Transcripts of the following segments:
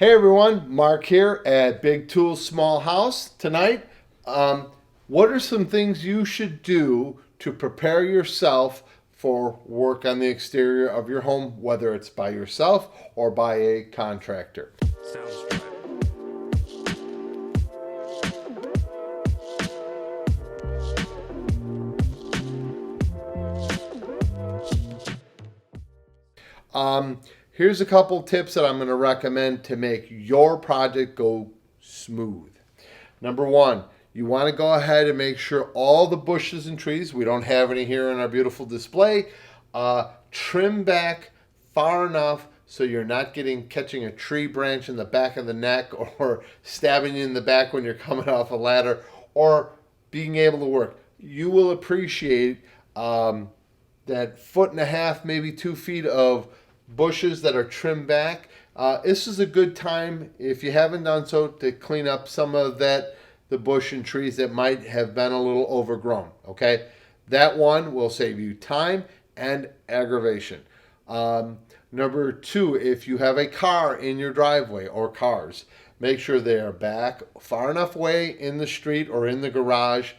Hey everyone, Mark here at Big Tools Small House. Tonight, what are some things you should do to prepare yourself for work on the exterior of your home, whether it's by yourself or by a contractor? Sounds good. Here's a couple tips that I'm going to recommend to make your project go smooth. Number one, you want to go ahead and make sure all the bushes and trees, we don't have any here in our beautiful display, trim back far enough so you're not catching a tree branch in the back of the neck or stabbing you in the back when you're coming off a ladder or being able to work. You will appreciate that foot and a half, maybe 2 feet of bushes that are trimmed back. This is a good time, if you haven't done so, to clean up some of the bush and trees that might have been a little overgrown. Okay, that one will save you time and aggravation. Number two, if you have a car in your driveway or cars, make sure they are back far enough away in the street or in the garage,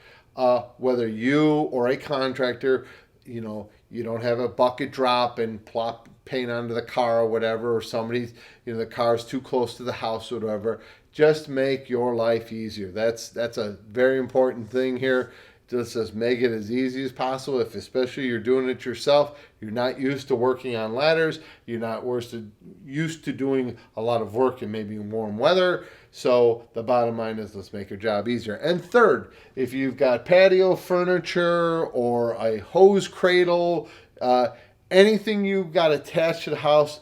whether you or a contractor, you don't have a bucket drop and plop paint onto the car or whatever, or somebody's, the car's too close to the house or whatever. Just make your life easier. That's a very important thing here. Just make it as easy as possible. If especially you're doing it yourself, you're not used to working on ladders, you're not used to doing a lot of work in maybe warm weather. So the bottom line is, let's make your job easier. And third, if you've got patio furniture or a hose cradle, anything you've got attached to the house,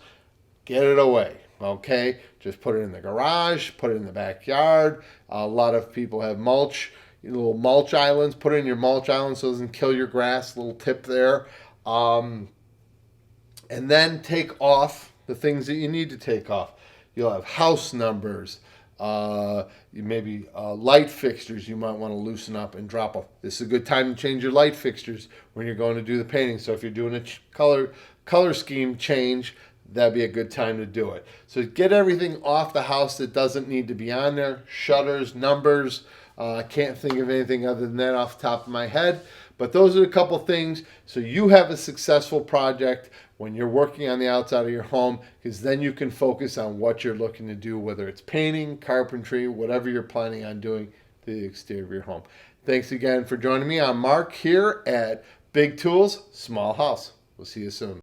get it away. Okay, just put it in the garage, put it in the backyard. A lot of people have little mulch islands. Put it in your mulch island so it doesn't kill your grass. Little tip there. And then take off the things that you need to take off. You'll have house numbers. Maybe light fixtures you might want to loosen up and drop off. This is a good time to change your light fixtures when you're going to do the painting. So if you're doing a color scheme change, that'd be a good time to do it. So get everything off the house that doesn't need to be on there. Shutters, numbers. I can't think of anything other than that off the top of my head. But those are a couple things so you have a successful project when you're working on the outside of your home, because then you can focus on what you're looking to do, whether it's painting, carpentry, whatever you're planning on doing to the exterior of your home. Thanks again for joining me. I'm Mark here at Big Tools Small House. We'll see you soon.